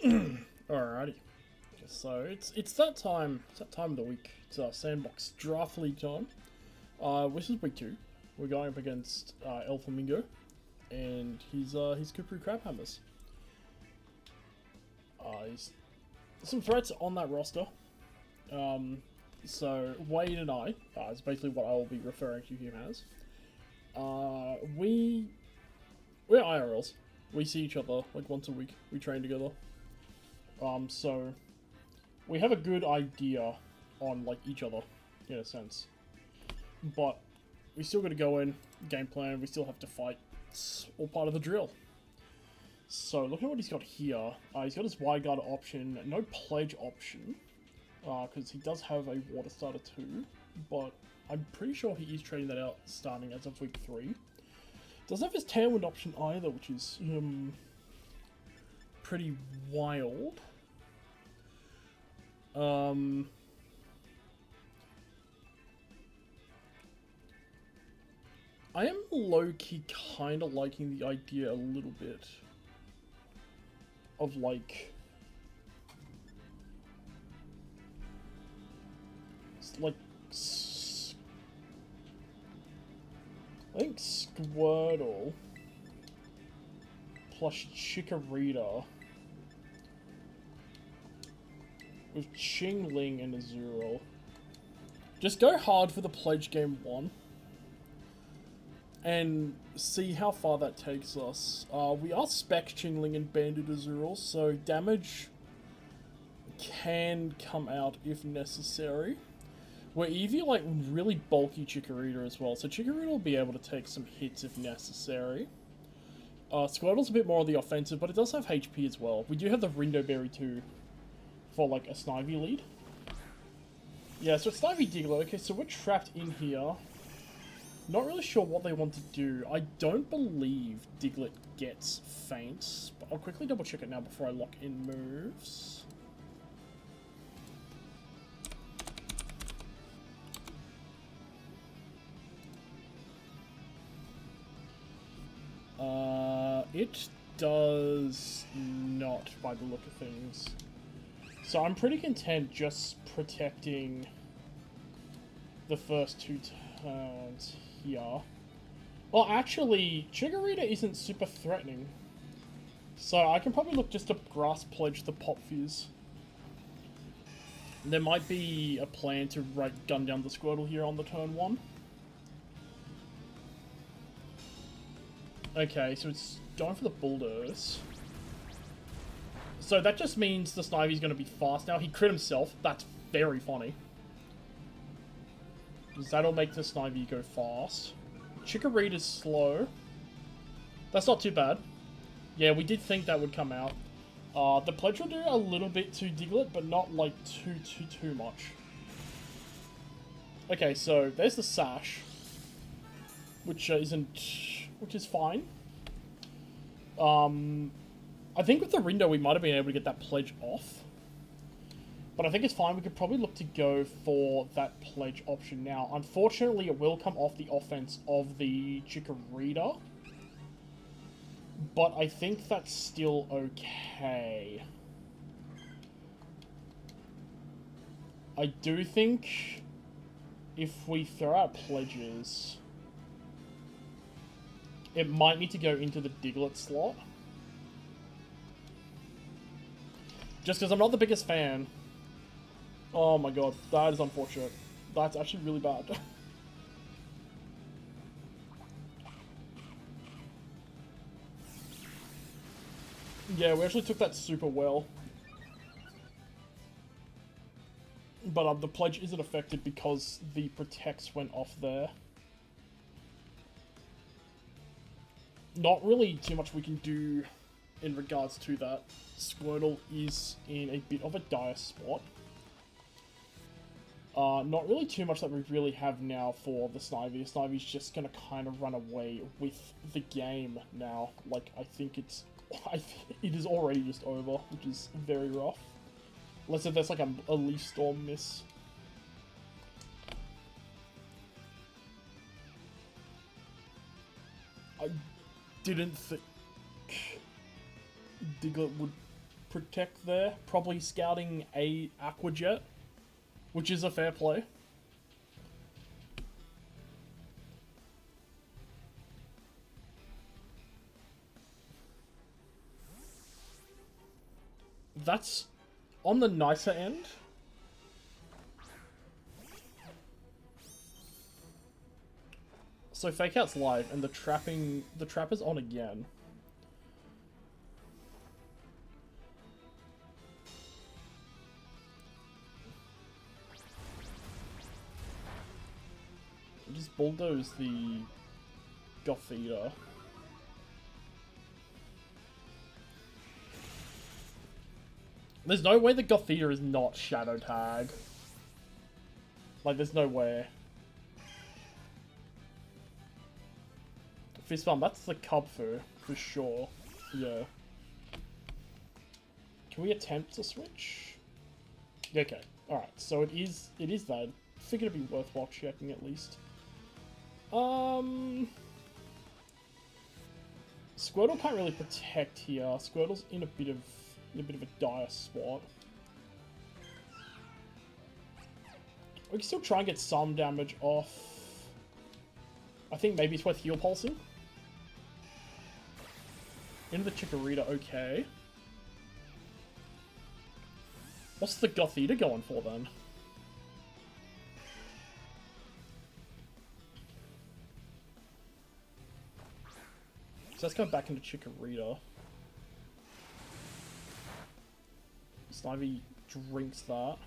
Alrighty. So it's that time. It's that time of the week. It's Sandbox draft league time. This is week 2. We're going up against Flamingo and his Kukri Crabhammers. He's some threats on that roster. So Wade and I is basically what I will be referring to him as. We're IRLs. We see each other like once a week. We train together. So we have a good idea on like each other in a sense, but we still got to go in game plan. We still have to fight. It's all part of the drill. So look at what he's got here. He's got his wide guard option, no pledge option, because he does have a water starter too, but I'm pretty sure he is trading that out starting as of week 3. Doesn't have his tailwind option either, which is pretty wild. I am low-key kind of liking the idea a little bit of like, I think Squirtle plus Chikorita with Chingling and Azurill. Just go hard for the pledge game 1 and see how far that takes us. We are spec Chingling and Banded Azurill, so damage can come out if necessary. We're Eevee like really bulky Chikorita as well, so Chikorita will be able to take some hits if necessary. Squirtle's a bit more on the offensive, but it does have HP as well. We do have the Rindo Berry too for like a Snivy lead. Yeah, so it's Snivy Diglett. Okay, so we're trapped in here. Not really sure what they want to do. I don't believe Diglett gets Faints, but I'll quickly double check it now before I lock in moves. It does not, by the look of things. So I'm pretty content just protecting the first 2 turns here. Well, actually, Chikorita isn't super threatening. So I can probably look just to Grass Pledge the Pop Fizz. There might be a plan to gun down the Squirtle here on the turn 1. Okay, so it's going for the Bulldoze. So that just means the Snivy's going to be fast now. He crit himself. That's very funny. That'll make the Snivy go fast. Chikorita's slow. That's not too bad. Yeah, we did think that would come out. The Pledge will do a little bit to Diglett, but not like too much. Okay, so there's the Sash, which is fine. I think with the Rindo we might have been able to get that Pledge off. But I think it's fine. We could probably look to go for that Pledge option now. Unfortunately, it will come off the offense of the Chikorita. But I think that's still okay. I do think if we throw out Pledges, it might need to go into the Diglett slot. Just because I'm not the biggest fan. Oh my god, that is unfortunate. That's actually really bad. Yeah, we actually took that super well. But the Pledge isn't affected because the Protects went off there. Not really too much we can do in regards to that. Squirtle is in a bit of a dire spot. Not really too much that we really have now for the Snivy. Snivy's just going to kind of run away with the game now. Like, I think it is already just over, which is very rough. Unless if there's like a Leaf Storm miss. I didn't think Diglett would protect there. Probably scouting a Aqua Jet, which is a fair play. That's on the nicer end. So Fake Out's live, and the trapper's on again. Just bulldoze the Gothita. There's no way the Gothita is not Shadow Tag. Like, there's no way. Fist bump, that's the Cubfu, for sure. Yeah. Can we attempt to switch? Okay, alright, so it is that. Figured it'd be worthwhile checking at least. Squirtle can't really protect here. Squirtle's in a bit of a dire spot. We can still try and get some damage off. I think maybe it's worth heal pulsing. Into the Chikorita, okay. What's the Gothita going for then? So let's go back into Chikorita. Snivy drinks that.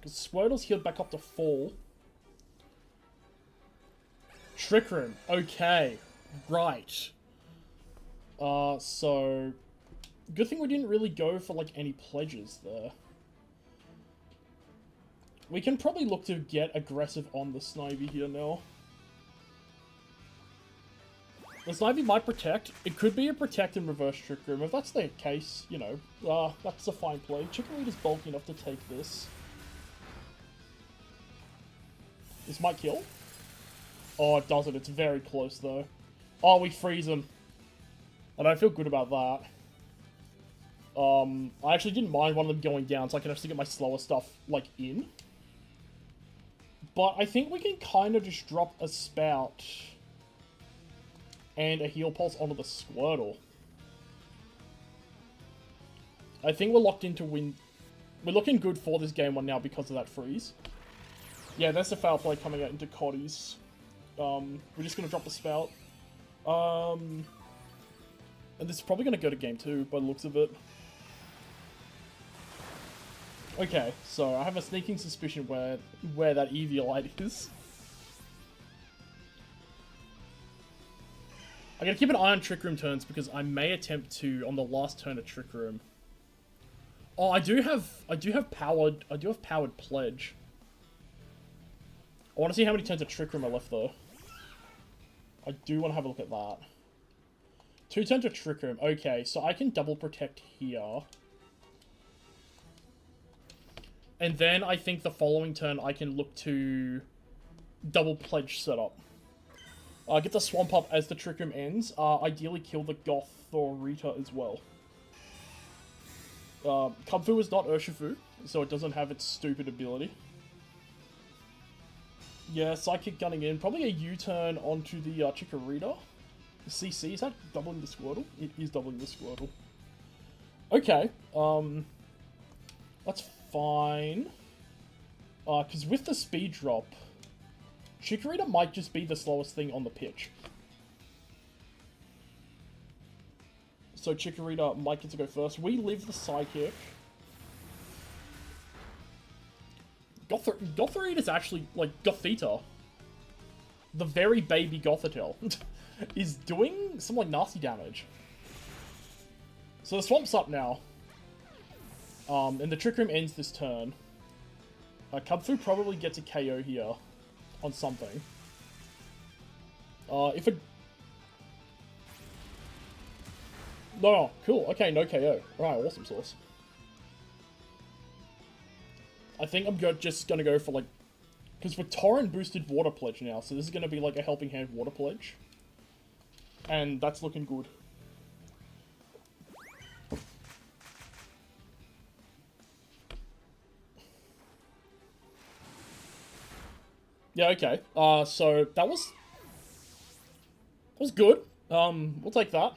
Because Squirtle's healed back up to full. Trick Room. Okay. Right. So... Good thing we didn't really go for, like, any pledges there. We can probably look to get aggressive on the Snivy here now. The Snivy might protect. It could be a protect and reverse Trick Room. If that's the case, you know, that's a fine play. Chikorita's bulky enough to take this. This might kill. Oh, it doesn't. It's very close, though. Oh, we freeze him. I don't feel good about that. I actually didn't mind one of them going down, so I can actually get my slower stuff, like, in. But I think we can kind of just drop a Spout and a Heal Pulse onto the Squirtle. I think we're locked into win. We're looking good for this game one now because of that freeze. Yeah, that's a foul play coming out into Cotties. We're just going to drop the Spout. And this is probably going to go to game 2 by the looks of it. Okay, so I have a sneaking suspicion where that Eviolite is. I gotta keep an eye on Trick Room turns because I may attempt to on the last turn of Trick Room. Oh, I do have powered pledge. I want to see how many turns of Trick Room are left though. I do want to have a look at that. 2 turns of Trick Room. Okay, so I can double protect here. And then I think the following turn I can look to double pledge setup. Get the Swamp Up as the Trick Room ends. Ideally kill the Gothorita as well. Cubfu is not Urshifu, so it doesn't have its stupid ability. Yeah, Psychic gunning in. Probably a U-turn onto the Chikorita. The CC, is that doubling the Squirtle? It is doubling the Squirtle. Okay, that's fine. Because with the speed drop, Chikorita might just be the slowest thing on the pitch. So Chikorita might get to go first. We live the Psychic. Gothorita is actually, like, Gothita. The very baby Gothitelle. is doing some, like, nasty damage. So the Swamp's up now. And the Trick Room ends this turn. Cubfu probably gets a KO here on something. If it... No, cool. Okay, no KO. Alright, awesome sauce. I think I'm just gonna go for, like... Because we're Torrent boosted Water Pledge now, so this is gonna be, like, a Helping Hand Water Pledge. And that's looking good. Yeah, okay. So that was good. We'll take that.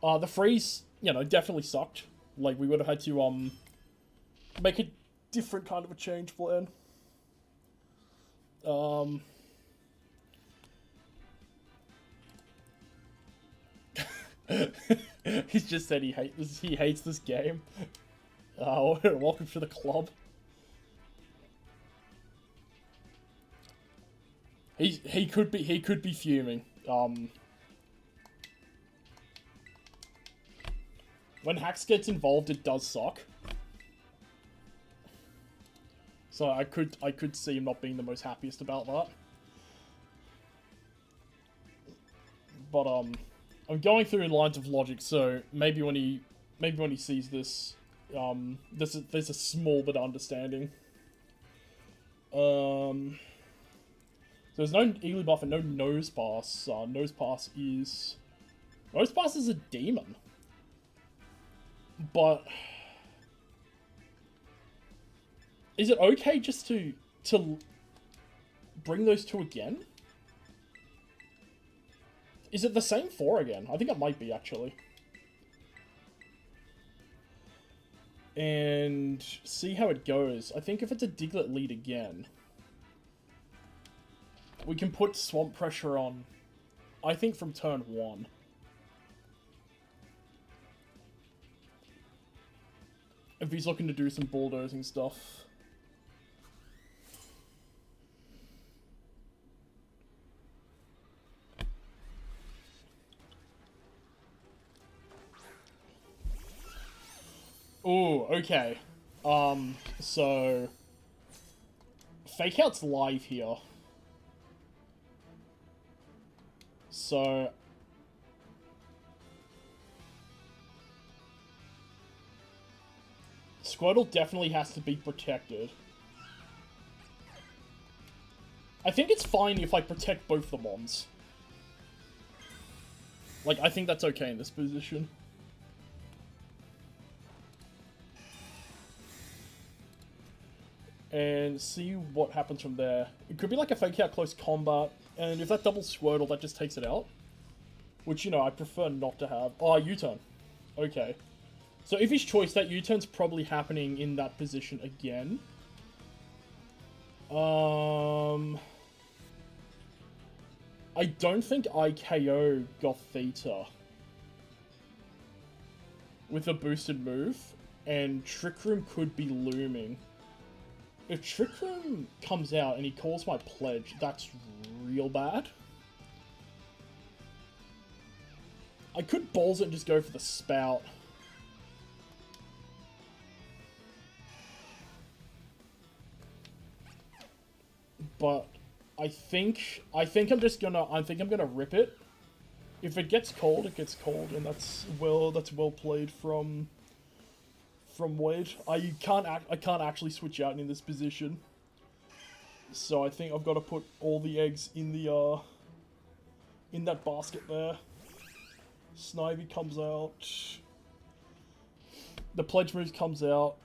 The freeze, definitely sucked. Like, we would have had to, make a different kind of a change plan. He's just said he hates this game. Welcome to the club. He could be fuming. When Hax gets involved, it does suck. So I could see him not being the most happiest about that. But I'm going through in lines of logic, so maybe when he sees this, there's a small bit of understanding. So there's no Eagly buff and no Nose Pass. Nose Pass is a demon. But is it okay just to bring those two again? Is it the same 4 again? I think it might be, actually. And see how it goes. I think if it's a Diglett lead again, we can put Swamp Pressure on, I think, from turn 1. If he's looking to do some bulldozing stuff. Ooh, okay. So Fake Out's live here. So Squirtle definitely has to be protected. I think it's fine if I protect both the mons. Like, I think that's okay in this position. And see what happens from there. It could be like a Fake Out close combat, and if that double Squirtle, that just takes it out. Which, I prefer not to have. Oh, U-turn. Okay. So if his choice, that U-turn's probably happening in that position again. I don't think I KO Gothita with a boosted move, and Trick Room could be looming. If Trick Room comes out and he calls my pledge, that's real bad. I could balls it and just go for the spout. But I think I'm gonna rip it. If it gets cold, it gets cold, and that's well played from Wade. I can't actually switch out in this position. So I think I've got to put all the eggs in the in that basket there. Snivy comes out. The pledge move comes out.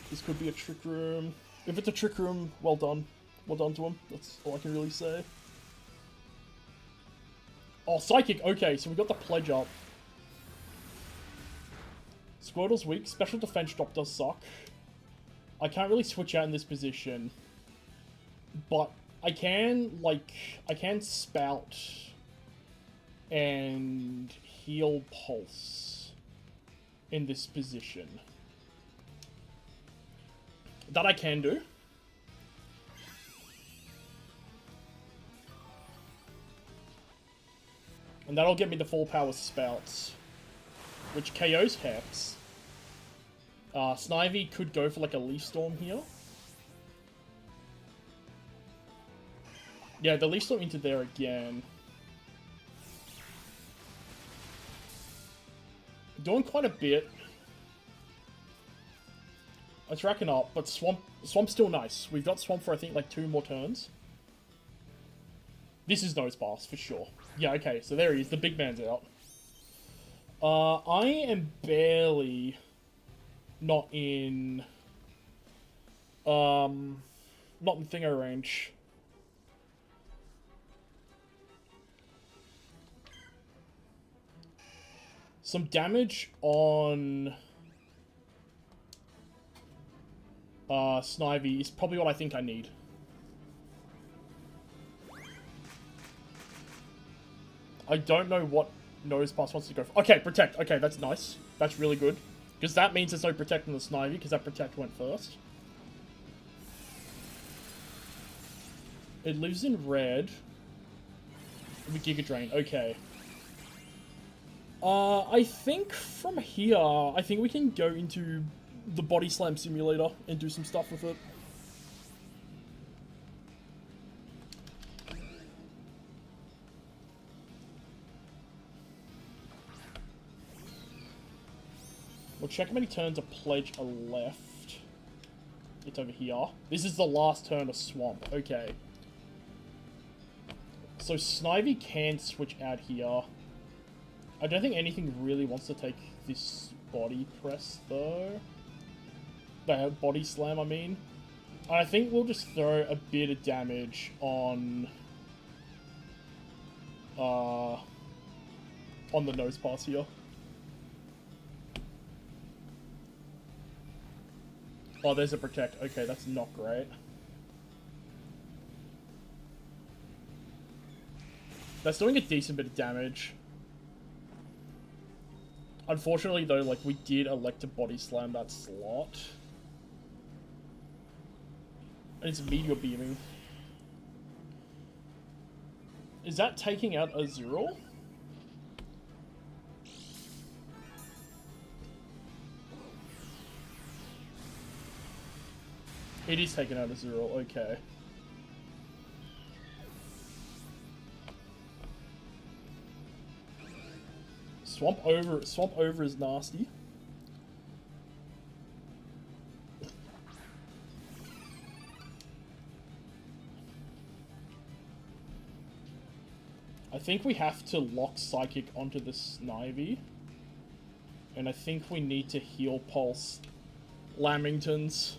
This could be a Trick Room. If it's a Trick Room, well done. Well done to him. That's all I can really say. Oh, Psychic. Okay, so we got the pledge up. Squirtle's weak. Special defense drop does suck. I can't really switch out in this position. But I can spout and heal Pulse in this position. That I can do. And that'll get me the full power spouts, which KOs Hex. Snivy could go for like a Leaf Storm here. Yeah, the Leaf Storm into there again. Doing quite a bit. It's racking up, but Swamp's still nice. We've got Swamp for, I think, like 2 more turns. This is Nose Pass, for sure. Yeah, okay, so there he is. The big man's out. I am barely not in Not in Thingo range. Some damage on Snivy is probably what I think I need. I don't know what Nose Pass wants to go for. Okay, Protect. Okay, that's nice. That's really good. Because that means there's no Protect on the Snivy, because that Protect went first. It lives in red. With Giga Drain. Okay. I think from here, I think we can go into the Body Slam Simulator and do some stuff with it. We'll check how many turns a Pledge are left. It's over here. This is the last turn of Swamp. Okay. So Snivy can switch out here. I don't think anything really wants to take this Body Press, though. The Body Slam, I mean. I think we'll just throw a bit of damage on the Nose Pass here. Oh, there's a Protect. Okay, that's not great. That's doing a decent bit of damage. Unfortunately, though, like, we did elect to Body Slam that slot. And it's Meteor Beaming. Is that taking out Azurill? It is taking out Azurill, okay. Swamp over is nasty. I think we have to lock Psychic onto the Snivy. And I think we need to heal Pulse Lamingtons.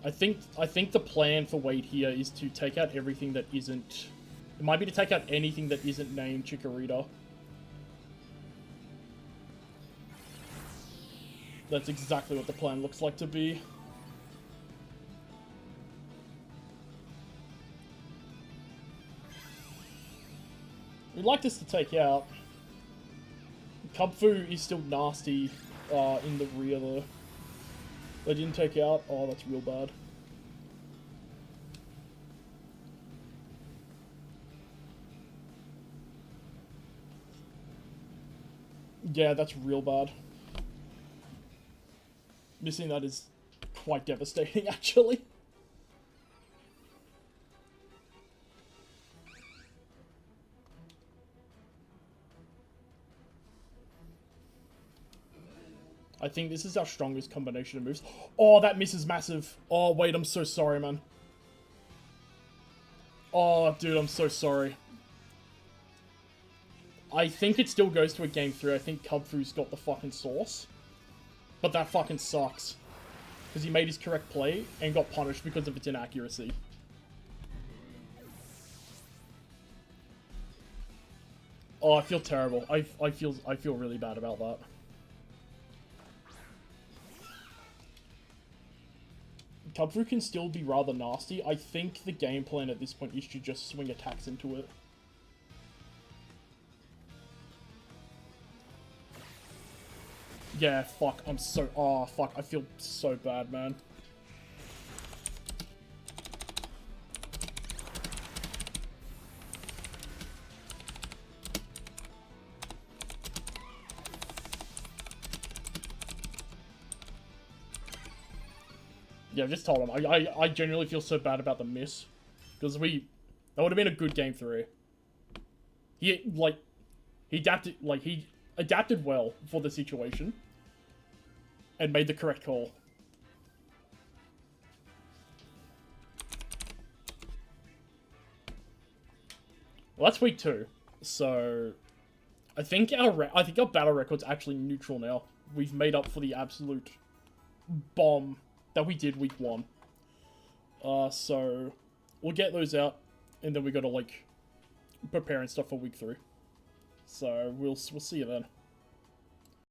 I think the plan for Wade here is to take out everything that isn't... It might be to take out anything that isn't named Chikorita. That's exactly what the plan looks like to be. We'd like this to take out. Cubfu is still nasty in the rear though. They didn't take out. Oh, that's real bad. Yeah, that's real bad. Missing that is quite devastating, actually. I think this is our strongest combination of moves. Oh, that misses massive. Oh, wait, I'm so sorry, man. Oh, dude, I'm so sorry. I think it still goes to a game 3. I think Cubfu's got the fucking sauce. But that fucking sucks. Because he made his correct play and got punished because of its inaccuracy. Oh, I feel terrible. I feel really bad about that. Cubfu can still be rather nasty. I think the game plan at this point is to just swing attacks into it. Yeah, fuck, I'm so... Oh, fuck, I feel so bad, man. Yeah, just told him. I genuinely feel so bad about the miss. Because that would have been a good game 3. He adapted well for the situation. And made the correct call. Well, that's week 2. So I think our battle record's actually neutral now. We've made up for the absolute bomb that we did week 1. So we'll get those out, and then we got to like prepare and stuff for week 3. So we'll see you then.